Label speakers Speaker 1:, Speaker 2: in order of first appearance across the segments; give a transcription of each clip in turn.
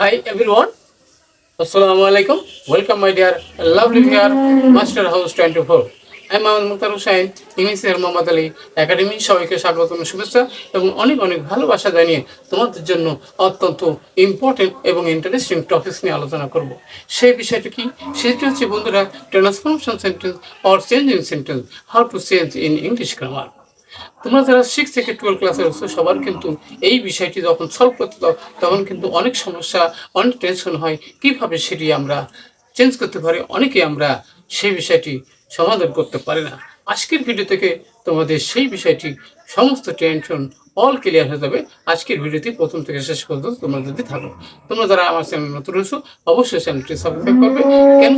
Speaker 1: Hi everyone, Assalamu alaikum. Welcome my dear lovely dear Master House 24. আমি মোহাম্মদ মুক্তার হোসেন ইংলিশের Mohammad Ali academy সবাইকে স্বাগত শুভেচ্ছা এবং অনেক অনেক ভালোবাসা জানিয়ে তোমাদের জন্য অত্যন্ত ইম্পর্টেন্ট এবং ইন্টারেস্টিং টপিকস নিয়ে আলোচনা করব। সেই বিষয়টা কি? সেটি হচ্ছে বন্ধুরা transformation sentence or changing sentence, how to change in English grammar. তোমরা যারা 6 থেকে 12 ক্লাসে রয়েছো সবার কিন্তু এই বিষয়টি যখন সলভ করতে দাও তখন কিন্তু অনেক সমস্যা, অনেক টেনশন হয়, কিভাবে সেটি আমরা চেঞ্জ করতে পারি। অনেকে আমরা সেই বিষয়টি সমাধান করতে পারি না। আজকের ভিডিও থেকে তোমাদের সেই বিষয়টি সমস্ত টেনশন অল ক্লিয়ার হয়ে যাবে। আজকের ভিডিওটি প্রথম থেকে শেষ পর্যন্ত তোমরা যদি থাকো। তোমরা যারা আমার চ্যানেল নতুন রয়েছো অবশ্যই চ্যানেলটি সাবস্ক্রাইব করবে। কেন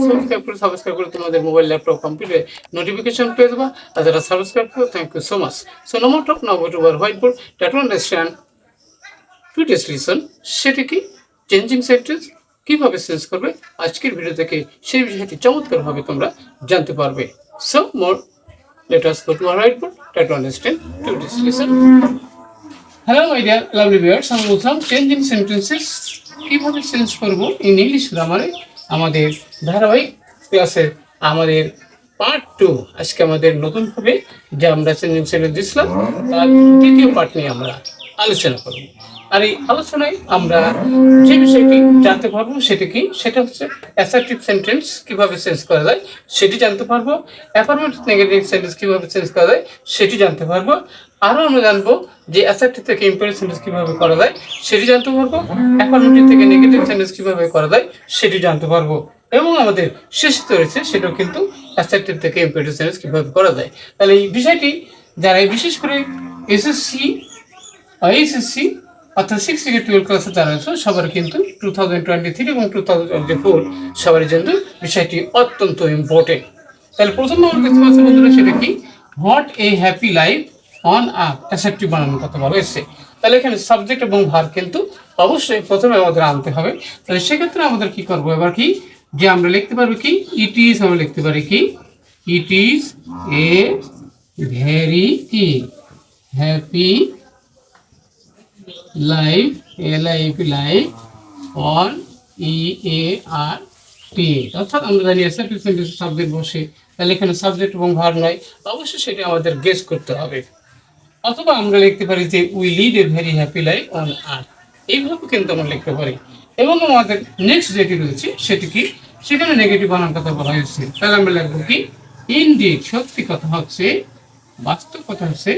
Speaker 1: সাবস্ক্রাইব করে তোমাদের মোবাইল, ল্যাপটপ, কম্পিউটারে নোটিফিকেশন পেয়ে যাবা। আর যারা সাবস্ক্রাইব করো, thank you so much. So no more talk, now go to our white board, try to understand today's lesson. সেটি কি? চেঞ্জিং সেন্টেন্স কিভাবে চেঞ্জ করবে আজকের ভিডিও থেকে সেই বিষয়টি চমৎকারভাবে তোমরা জানতে পারবে। So more let us go to our right board, try to understand today's lesson. Hello my dear lovely viewers, আমি বলছিলাম চেঞ্জিং সেন্টেন্সেস কিভাবে চেঞ্জ করব ইন ইংলিশ গ্রামারে আমাদের ধারাবাহিক ক্লাসে আমাদের পার্ট 2। আজকে আমাদের নতুনভাবে যে আমরা চেঞ্জিং সেন্টেন্স দিয়েছিলাম তার দ্বিতীয় পার্ট নিয়ে আমরা আলোচনা করব। আর এই আলোচনায় আমরা যে বিষয়টি জানতে পারবো সেটা কি? সেটা হচ্ছে অ্যাসার্টিভ সেন্টেন্স কিভাবে চেঞ্জ করা যায় সেটি জানতে পারবো। অ্যাফার্মেটিভ নেগেটিভ সেন্টেন্স কিভাবে চেঞ্জ করা যায় সেটি জানতে পারবো। আরও আমরা জানবো যে অ্যাসার্টিভ থেকে ইম্পারেটিভ সেন্টেন্স কিভাবে করা যায় সেটি জানতে পারবো। অ্যাফার্মেটিভ থেকে নেগেটিভ সেন্টেন্স কিভাবে করা যায় সেটি জানতে পারবো। এবং আমাদের শেষে রয়েছে সেটাও কিন্তু অ্যাসার্টিভ থেকে ইম্পারেটিভ সেন্টেন্স কিভাবে করা যায়। তাহলে এই বিষয়টি যারা বিশেষ করে এসএসসি অর্থাৎ 6 থেকে 12 ক্লাসে যারা আছে সবার কিন্তু 2023 এবং 2024 সবার জন্য বিষয়টি অত্যন্ত ইম্পর্টেন্ট। তাহলে প্রথম আমরা দেখতে পাচ্ছি বন্ধুরা সেটা কি? What a happy life on earth. Assertive বানানোর কথা বলা হয়েছে। তাহলে এখানে সাবজেক্ট এবং ভার্ব কিন্তু অবশ্যই প্রথমে আমাদের আনতে হবে। তাহলে সেক্ষেত্রে আমাদের কি করবো এবার কি? যে আমরা লিখতে পারবো কি? ইট ইজ, আমরা লিখতে পারি কি? ইট ইজ এ ভেরি কি happy life, life on EART। অর্থাৎ আমরা জানি অ্যাসার্টিভ সেন্টেন্সে সাবজেক্ট বসে, তাহলে এখানে সাবজেক্ট এবং ভার্ব নয়, অবশ্যই সেটা আমাদের গেস করতে হবে। অথবা আমরা লিখতে পারি যে we lead a very happy life on earth, এইভাবে কিন্তু আমরা লিখতে পারি। এবং আমাদের নেক্সট যেটি রয়েছে সেটি কি? সেখানে নেগেটিভ বানানোর কথা বলা হয়েছে। তাহলে আমরা লিখবো কি? ইনডিড, সত্যি কথা হচ্ছে, বাস্তব কথা হচ্ছে,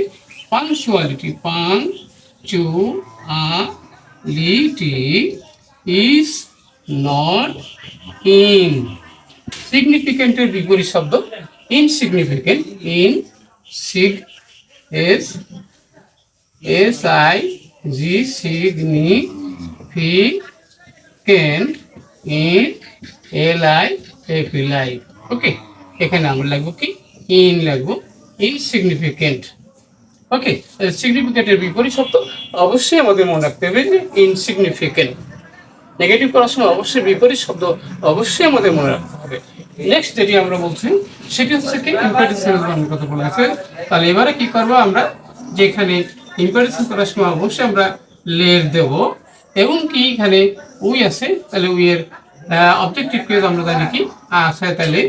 Speaker 1: punctuality, punctuality is not in। সিগনিফিকেন্টের বিপরীত শব্দ ইনসিগনিফিকেন্ট, significant, LIFE। ওকে, এখানে আমরা লাগবো কি? ইন লাগবো, ইনসিগনিফিকেন্ট। ওকে, সিগনিফিকেন্টের বিপরীত শব্দ অবশ্যই আমাদের মনে রাখতে হবে যে ইনসিগনিফিকেন্ট। নেগেটিভ করার সময় অবশ্যই বিপরীত শব্দ অবশ্যই আমাদের মনে রাখতে হবে। নেক্সট যেটি আমরা বলছি সেটি হচ্ছে কি? ইম্পারেটিভ সেন্টেন্স বানানোর কথা বলা আছে। তাহলে এবারে কি করবো আমরা? যেখানে ইম্পারেটিভ করার সময় অবশ্যই আমরা লেট দেব এবং কি এখানে উই আছে, তাহলে উই এর অবজেক্টিভ ক্লজ আমরা জানি কি আছে। তাহলে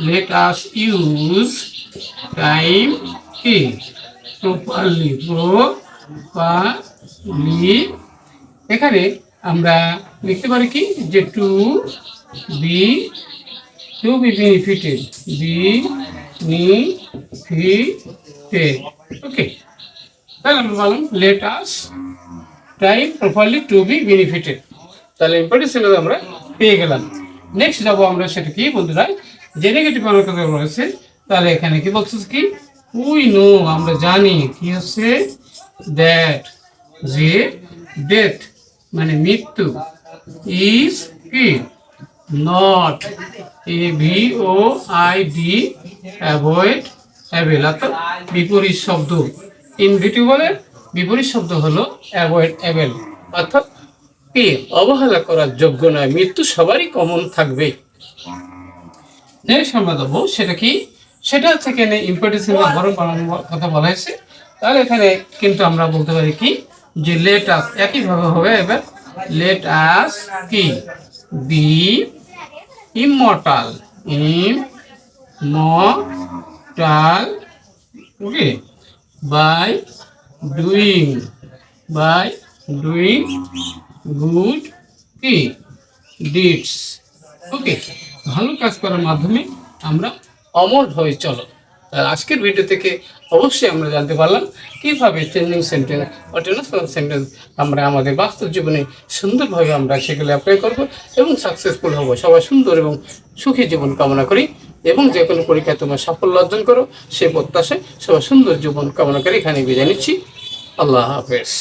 Speaker 1: লেট আস ইউজ টাইম কি প্রপারলি, এখানে আমরা লিখতে পারি কি? যে টু বি বেনিফিটেড, ওকে। তাহলে আমরা বললাম let us time properly to be benefited. তাহলে ইম্পর্টেন্ট সেন্টেন্স আমরা পেয়ে গেলাম। নেক্সট যাবো আমরা সেটা কি বন্ধুরা? যে নেগেটিভ বানানোর কথা রয়েছে, তাহলে এখানে কি বলছে কি? উই নো, আমরা জানি কি হচ্ছে দ্যাট, যে ডেথ মানে মৃত্যু, ইজ কি নট AVOID অ্যাভয়েড অ্যাভেল, অর্থাৎ বিপরীত শব্দ। ইনভিটেবলের বিপরীত শব্দ হলো অ্যাভয়েড অ্যাভেল, অর্থাৎ কি অবহেলা করার যোগ্য নয়। মৃত্যু সবারই কমন থাকবে। নেক্সট আমরা দেবো সেটা কি? সেটা হচ্ছে এখানে ইম্পারেটিভ সেন্টেন্স বড় বানানোর কথা বলা হয়েছে। তাহলে এখানে কিন্তু আমরা বলতে পারি কি? যে লেট আস, একইভাবে হবে এবার let us কি be immortal, immortal, okay, by doing good কি deeds, ওকে। ভালো কাজ করার মাধ্যমে আমরা অমর হয়ে চলো। আজকের ভিডিও থেকে অবশ্যই আমরা জানতে পারলাম কিভাবে চেঞ্জিং সেন্টেন্স বা ট্রান্সফর্ম সেন্টেন্স আমরা আমাদের বাস্তব জীবনে সুন্দরভাবে আমরা সেগুলো অ্যাপ্লাই করব এবং সাকসেসফুল হব। সবাই সুন্দর এবং সুখী জীবন কামনা করি এবং যে কোনো পরীক্ষায় তোমরা সাফল্য অর্জন করো সে প্রত্যাশায় সবাই সুন্দর জীবন কামনা করে এখানে বিদায় নিচ্ছি। আল্লাহ হাফেজ।